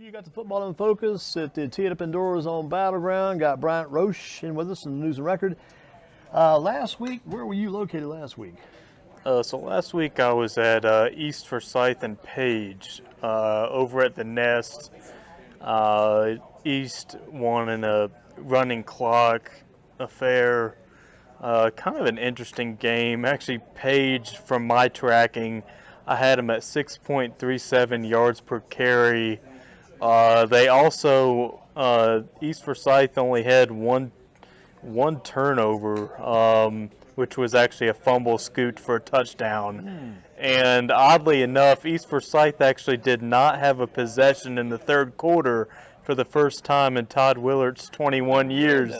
You got the football in focus at the Tee It Up Indoors on Battleground. Got Bryant Roche in with us in the News and Record. Last week, where were you located last week? So last week I was at East Forsyth and Page over at the Nest. East won in a running clock affair. Kind of an interesting game. Actually, Page, from my tracking, I had him at 6.37 yards per carry. They also, East Forsyth only had one turnover, which was actually a fumble scoot for a touchdown. And oddly enough, East Forsyth actually did not have a possession in the third quarter for the first time in Todd Willard's 21 years.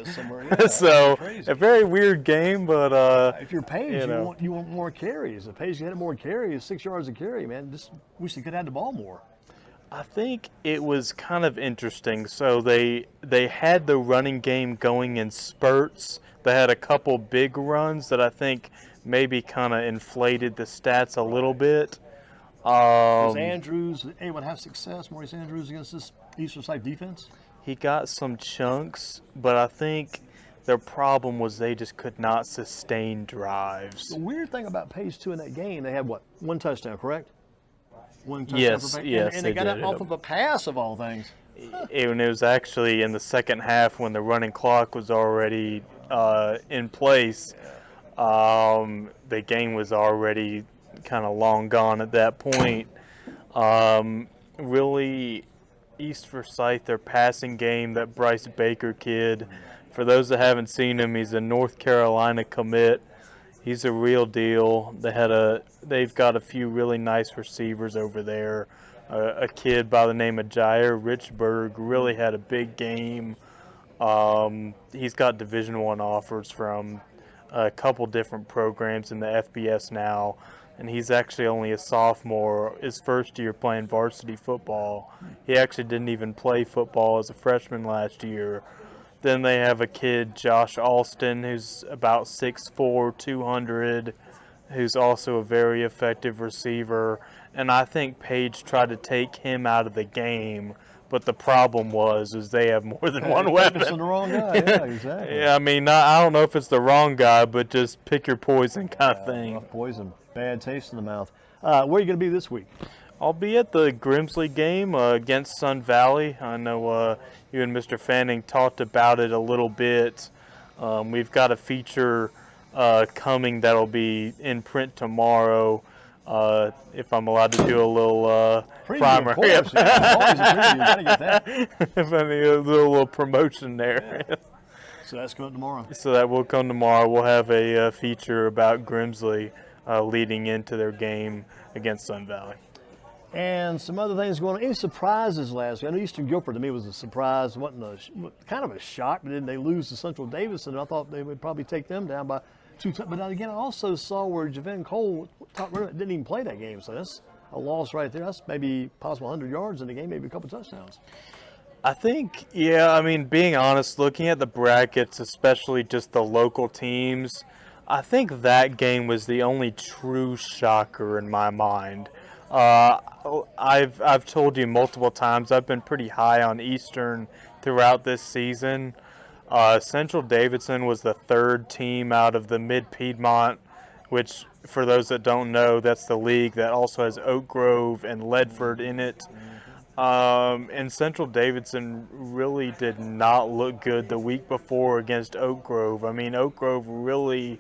So a very weird game, but if you're Page, you want more carries. If Page had more carries, 6 yards a carry, man, just wish they could have had the ball more. I think it was kind of interesting. So they had the running game going in spurts. They had a couple big runs that I think maybe kind of inflated the stats a little bit. Was Andrews able to have success, Maurice Andrews, against this East Forsyth defense? He got some chunks, but I think their problem was they just could not sustain drives. The weird thing about Page, too, in that game, they had, what, one touchdown, correct? One touchdown yes, for Page? yes, and they got it off of a pass, of all things. It was actually in the second half when the running clock was already in place. The game was already kind of long gone at that point. Really, East Forsyth, their passing game, that Bryce Baker kid, for those that haven't seen him, he's a North Carolina commit. He's a real deal. They've got a few really nice receivers over there. A kid by the name of Jair Richburg really had a big game. He's got Division I offers from a couple different programs in the FBS now, and he's actually only a sophomore, his first year playing varsity football. He actually didn't even play football as a freshman last year. Then they have a kid, Josh Alston, who's about 6'4", 200, who's also a very effective receiver. And I think Page tried to take him out of the game, but the problem was they have more than one weapon. It's the wrong guy, yeah, exactly. Yeah, I mean, I don't know if it's the wrong guy, but just pick your poison kind of thing. Rough poison, bad taste in the mouth. Where are you going to be this week? I'll be at the Grimsley game against Sun Valley. I know you and Mr. Fanning talked about it a little bit. We've got a feature coming that'll be in print tomorrow. If I'm allowed to do a little primer. Of course, yeah. Always a preview. You gotta get that. If I need a little promotion there. Yeah. So that's coming tomorrow. So that will come tomorrow. We'll have a feature about Grimsley leading into their game against Sun Valley. And some other things going on. Any surprises last week? I know Eastern Guilford to me was a surprise. Wasn't kind of a shock, but then they lose to Central Davidson. I thought they would probably take them down by 2. But again, I also saw where Javin Cole didn't even play that game. So that's a loss right there. That's maybe possible 100 yards in the game, maybe a couple touchdowns. I think, yeah, I mean, being honest, looking at the brackets, especially just the local teams, I think that game was the only true shocker in my mind. I've told you multiple times I've been pretty high on Eastern throughout this season. Central Davidson was the third team out of the Mid-Piedmont, which, for those that don't know, that's the league that also has Oak Grove and Ledford in it. And Central Davidson really did not look good the week before against Oak Grove. I mean, Oak Grove really,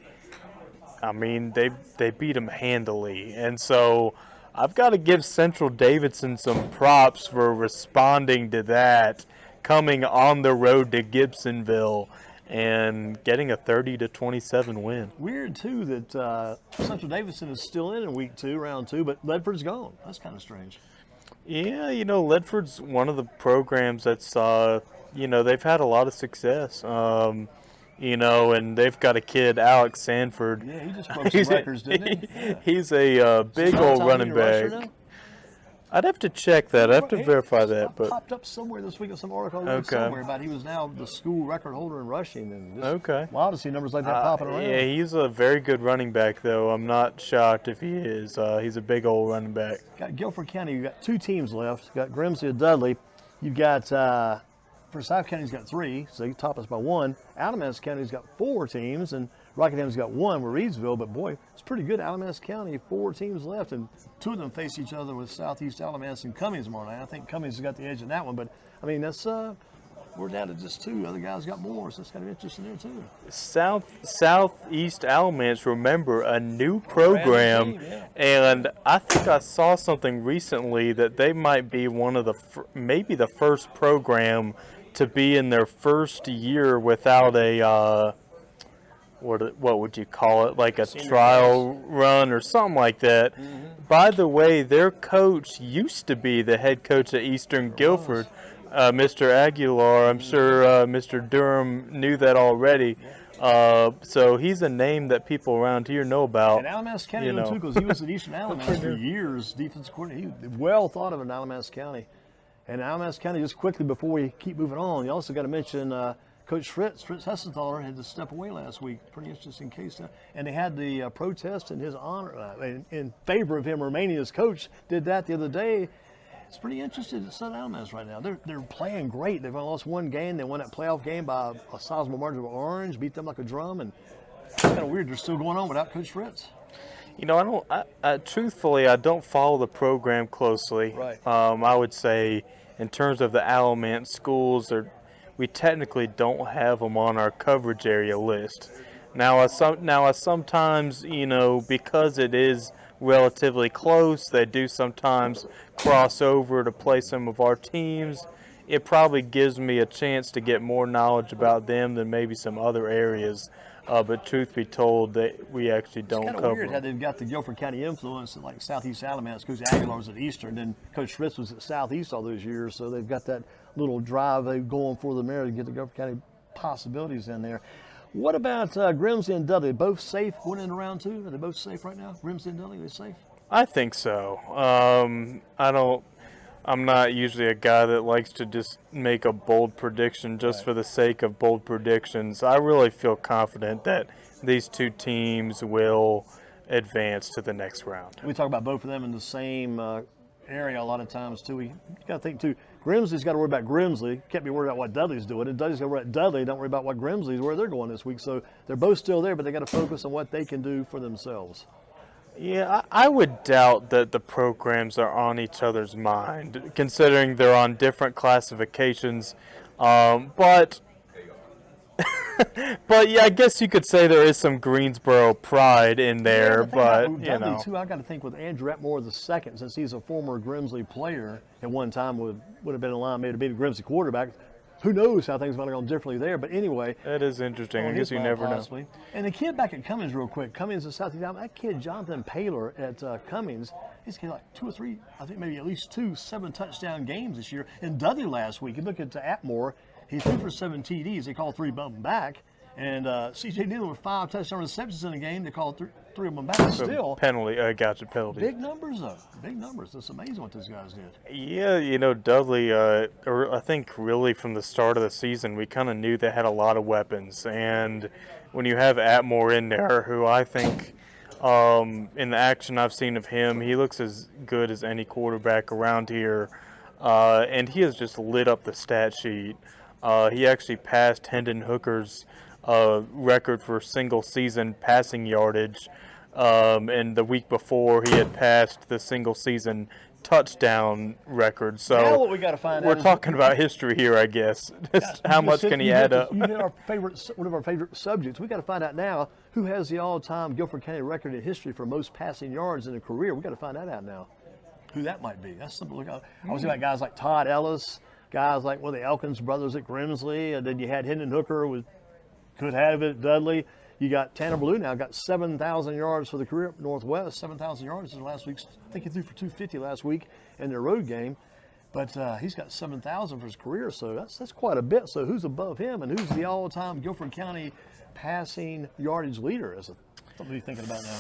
they beat them handily. And so I've got to give Central Davidson some props for responding to that, coming on the road to Gibsonville and getting a 30-27 win. Weird, too, that Central Davidson is still in week 2, round 2, but Ledford's gone. That's kind of strange. Yeah, Ledford's one of the programs that's, they've had a lot of success. And they've got a kid, Alex Sanford. Yeah, he just broke some records, didn't he? Yeah. He's a big old running back. I'd have to check that. I'd have to verify that. But popped up somewhere this week in some article I read somewhere about he was now the school record holder in rushing. And just wild to see numbers like that popping around. Yeah, he's a very good running back, though. I'm not shocked if he is. He's a big old running back. Got Guilford County. You got 2 teams left. Got Grimsley and Dudley. You've got Forsyth County's got 3, so they top us by 1. Alamance County's got 4 teams, and Rockingham got 1 with Reedsville. But boy, it's pretty good. Alamance County, 4 teams left, and 2 of them face each other with Southeast Alamance and Cummings tomorrow night. I think Cummings has got the edge in that one, but I mean that's we're down to just 2. Other guys got more, so it's kind of interesting there too. Southeast Alamance, remember, a new program, Team, yeah. and I think I saw something recently that they might be one of the maybe the first program to be in their first year without a what would you call it, like a Senior trial run or something like that. By the way, their coach used to be the head coach at Eastern Guilford, Mr. Aguilar. I'm sure Mr. Durham knew that already. So he's a name that people around here know about. And Alamance County too, because he was at Eastern Alamance for years, defense coordinator. He well thought of in Alamance County. And Alamance County, just quickly before we keep moving on, you also got to mention Coach Fritz Hessenthaler had to step away last week. Pretty interesting case. And they had the protest in his honor, in favor of him remaining as coach. Did that the other day. It's pretty interesting at Southern Alamance right now. They're playing great. They've only lost 1 game. They won that playoff game by a sizable margin of orange, beat them like a drum, and it's kind of weird. They're still going on without Coach Fritz. You know, truthfully, I don't follow the program closely. Right. I would say in terms of the Alamance schools, we technically don't have them on our coverage area list. Now, I sometimes, because it is relatively close, they do sometimes cross over to play some of our teams. It probably gives me a chance to get more knowledge about them than maybe some other areas. But truth be told, that we actually don't It's kind cover of weird how them. they've got the Guilford County influence, like Southeast Alamance. Coach Aguilar was at Eastern, then Coach Fritz was at Southeast all those years. So they've got that little drive they're going for the mayor to get the Guilford County possibilities in there. What about Grimsley and Dudley? Both safe going into round 2? Are they both safe right now? Grimsley and Dudley, are they safe? I think so. I'm not usually a guy that likes to just make a bold prediction just for the sake of bold predictions. I really feel confident that these 2 teams will advance to the next round. We talk about both of them in the same area a lot of times too. We got to think too. Grimsley's got to worry about Grimsley. Can't be worried about what Dudley's doing. And Dudley's got to worry about Dudley. Don't worry about what Grimsley's where they're going this week. So they're both still there, but they got to focus on what they can do for themselves. Yeah, I would doubt that the programs are on each other's mind, considering they're on different classifications. But yeah, I guess you could say there is some Greensboro pride in there. But Dudley too, I got to think with Andrew Atmore the second, since he's a former Grimsley player, at one time would have been in line maybe to be the Grimsley quarterback. Who knows how things might have gone differently there, but anyway. That is interesting. I guess you never know. And the kid back at Cummings real quick, Cummings is Southeast Alabama. That kid, Jonathan Paler at Cummings, he's got like 2 or 3, I think maybe at least 2 7-touchdown games this year. And Dudley last week, you look at Atmore, he threw for 7 TDs. They called 3 of them back. And C.J. Neal with 5 touchdown receptions in the game. They called 3 of them back. Still, penalty. Gotcha, penalty. big numbers though. Big numbers. It's amazing what those guys did. Yeah, Dudley. I think really from the start of the season, we kind of knew they had a lot of weapons. And when you have Atmore in there, who I think, in the action I've seen of him, he looks as good as any quarterback around here. And he has just lit up the stat sheet. He actually passed Hendon Hooker's record for single season passing yardage, and the week before he had passed the single season touchdown record. So now what we got to find we're out is, talking about history here, I guess. How much can he add up? You hit one of our favorite subjects. We got to find out now who has the all-time Guilford County record in history for most passing yards in a career. We got to find that out now. Who that might be? That's something to look at. I was thinking about guys like Todd Ellis, guys like one of the Elkins brothers at Grimsley, and then you had Hendon Hooker could have it, Dudley. You got Tanner Blue now, got 7,000 yards for the career up Northwest, 7,000 yards in last week's. I think he threw for 250 last week in their road game. But he's got 7,000 for his career, so that's quite a bit. So who's above him, and who's the all-time Guilford County passing yardage leader? Is it something you're thinking about now?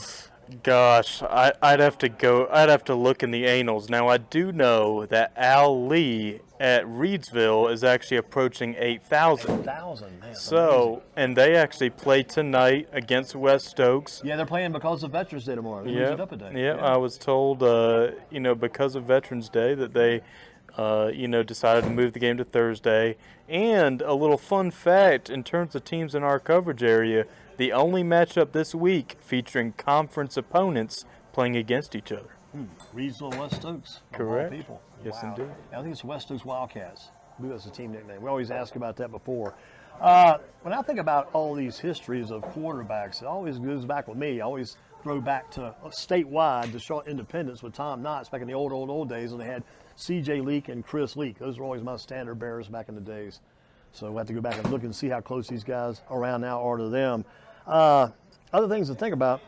Gosh, I'd have to look in the annals. Now, I do know that Al Lee at Reedsville is actually approaching 8,000. 8,000, man. So, and they actually play tonight against West Stokes. Yeah, they're playing because of Veterans Day tomorrow. They moved it up a day. Yeah, I was told, because of Veterans Day that they decided to move the game to Thursday. And a little fun fact in terms of teams in our coverage area, the only matchup this week featuring conference opponents playing against each other. Regional West Oaks. Correct. Of all people. Yes, Wow. indeed. I think it's West Oaks Wildcats. I believe that's the team nickname. We always ask about that before. When I think about all these histories of quarterbacks, it always goes back with me. I always throw back to statewide, the Charlotte Independence with Tom Knotts back in the old days when they had C.J. Leak and Chris Leak. Those were always my standard bearers back in the days. So we'll have to go back and look and see how close these guys around now are to them. Other things to think about,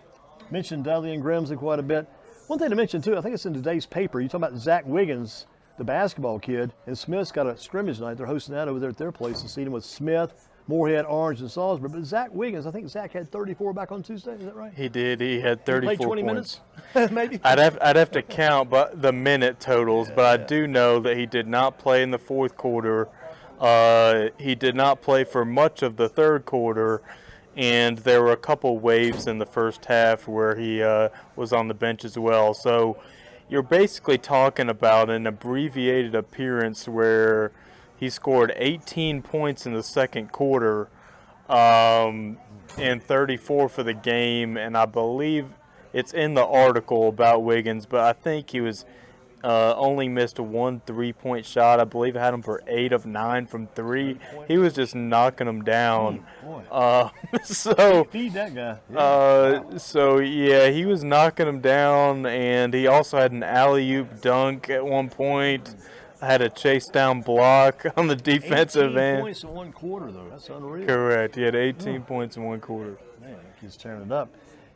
mentioned Dudley and Grimsley quite a bit. One thing to mention too, I think it's in today's paper, you talk about Zach Wiggins, the basketball kid, and Smith's got a scrimmage night. They're hosting that over there at their place this evening with Smith, Moorhead, Orange, and Salisbury. But Zach Wiggins, I think Zach had 34 back on Tuesday. Is that right? He did. He had 34 He played 20 points. minutes, maybe. I'd have to count but the minute totals, but I do know that he did not play in the fourth quarter. He did not play for much of the third quarter, and there were a couple waves in the first half where he was on the bench as well. So you're basically talking about an abbreviated appearance where he scored 18 points in the second quarter and 34 for the game, and I believe it's in the article about Wiggins, but I think he was only missed one 3-point shot. I believe I had him for 8 of 9 from 3. He was just knocking them down. So feed that guy. Yeah. so yeah, he was knocking them down, and he also had an alley-oop dunk at one point. Had a chase down block on the defensive 18 end. points in one quarter, though. That's unreal. Correct. He had 18 points in one quarter. Man, he's tearing it up.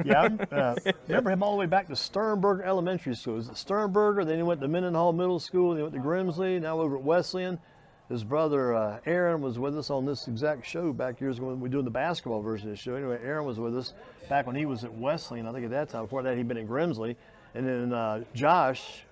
Yeah, I remember him all the way back to Sternberger Elementary School. He was at Sternberger, then he went to Mendenhall Middle School, then he went to Grimsley, now over at Wesleyan. His brother Aaron was with us on this exact show back years ago when we were doing the basketball version of the show. Anyway, Aaron was with us back when he was at Wesleyan. I think at that time, before that, he'd been in Grimsley. And then Josh,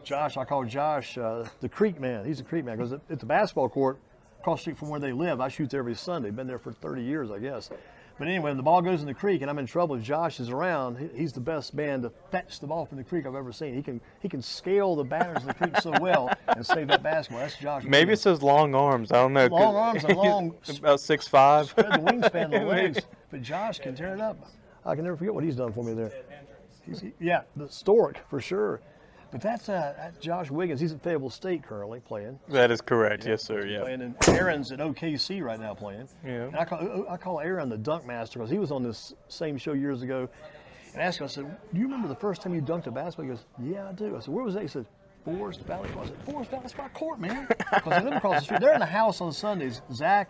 I call Josh the Creek Man. He's a Creek Man because at the basketball court across the street from where they live, I shoot there every Sunday. Been there for 30 years, I guess. But anyway, when the ball goes in the creek and I'm in trouble, Josh is around. He's the best man to fetch the ball from the creek I've ever seen. He can scale the banners of the creek so well and save that basketball. That's Josh. Maybe it's his long arms. I don't know. Long arms and long about 6'5". Spread the wingspan of the legs. But Josh can tear it up. I can never forget what he's done for me there. The Stork for sure. But that's Josh Wiggins. He's at Fayetteville State currently playing. That is correct. Yes, sir. Yeah. Playing, and Aaron's at OKC right now playing. Yeah. And I call Aaron the dunk master because he was on this same show years ago. And I asked him, I said, "Do you remember the first time you dunked a basketball?" He goes, "Yeah, I do." I said, "Where was that?" He said, "Forest Valley." I said, "Forest Valley, that's my court, man." Because they live across the street. They're in the house on Sundays. Zach,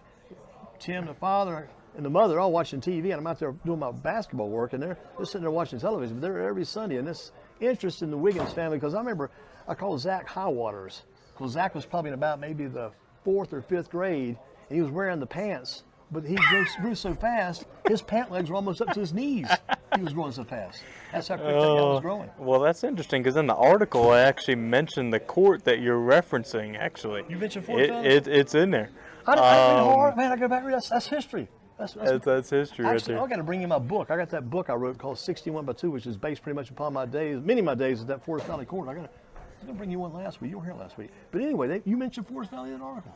Tim, the father, and the mother are all watching TV, and I'm out there doing my basketball work, and they're sitting there watching television. But they're every Sunday, and this interest in the Wiggins family, because I remember I called Zach High Waters, because Zach was probably in about maybe the 4th or 5th grade, and he was wearing the pants, but he grew so fast, his pant legs were almost up to his knees. He was growing so fast. That's how quick that guy was growing. Well, that's interesting, because in the article I actually mentioned the court that you're referencing, actually. You mentioned Fort Valley? It's in there. I go back and read that's history. That's history right there. I got to bring you my book. I got that book I wrote called 61 by 2, which is based pretty much upon many of my days at that Forest Valley Court. I'm going to bring you one last week. You were here last week. But anyway, you mentioned Forest Valley in an article.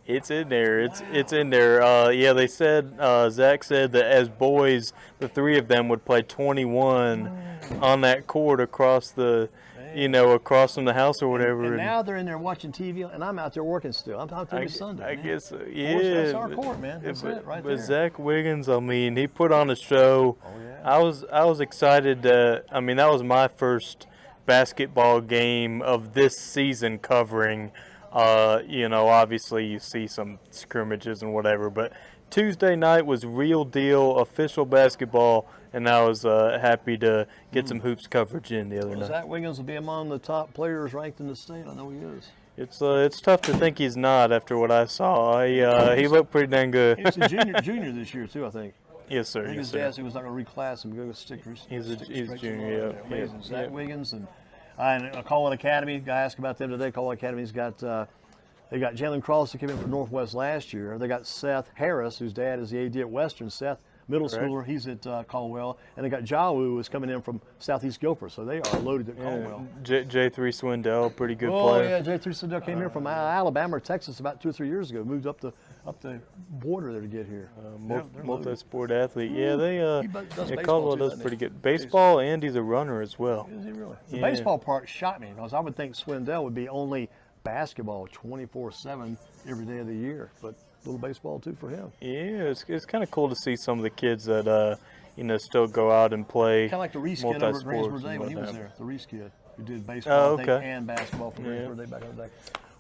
It's in there. It's in there. Yeah, they said, Zach said that as boys, the three of them would play 21 on that court across the, across from the house or whatever. And now they're in there watching TV, and I'm out there working still. I'm out there every Sunday. I guess, yeah. That's our court, man. That's it right there. But Zach Wiggins, I mean, he put on a show. Oh, yeah. I was excited. That was my first basketball game of this season covering. Obviously you see some scrimmages and whatever, but Tuesday night was real deal official basketball, and I was happy to get some hoops coverage in the other night. Zach Wiggins will be among the top players ranked in the state. I know he is. It's tough to think he's not after what I saw. He looked pretty dang good. He's a junior this year too, I think. Yes, sir. I think his dad said he was not going to reclass him, go with stickers. He's a junior. Yeah. Amazing. Zach Wiggins and Colin Academy. Guy asked about them today. Colin Academy's got they got Jalen Cross who came in from Northwest last year. They got Seth Harris, whose dad is the AD at Western. Seth middle Correct. schooler. He's at Caldwell. And they got Jawu is coming in from Southeast Guilford. So they are loaded at Caldwell. J3 Swindell, pretty good Oh, player. yeah, J3 Sidell came here from Alabama or Texas about 2 or 3 years ago. Moved up the border there to get here. They're loaded. Multi-sport athlete. Yeah, He does baseball Caldwell too, does doesn't he? pretty good. Baseball, and he's a runner as well. Is he really? The Yeah. baseball part shocked me because I would think Swindell would be only basketball 24/7 every day of the year, but a little baseball too for him. Yeah, it's kind of cool to see some of the kids that still go out and play. Kind of like the Reese kid over at multi-sports Greensboro and Day when he was whatnot. there. The Reese kid who did baseball I think, okay. and basketball for Yeah. Greensboro Day back in the day.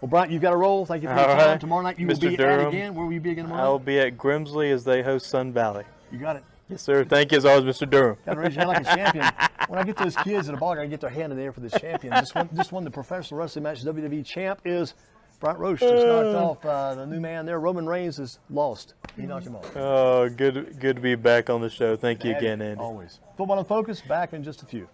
Well, Bryant, you've got to roll. Thank you for your All time. right. Tomorrow night you will Mr. be Durham, at again. Where will you be again tomorrow? I'll be at Grimsley as they host Sun Valley. You got it. Yes, sir. Thank you as always, Mr. Durham. Got to raise your hand like a champion. When I get those kids at a ball game, I get their hand in the air for this champion. Just won the professional wrestling match. WWE champ is Bryant Roche. Just knocked off the new man there. Roman Reigns is lost. He knocked him off. Oh, good to be back on the show. Thank you again, Andy. Always. Football in Focus, back in just a few.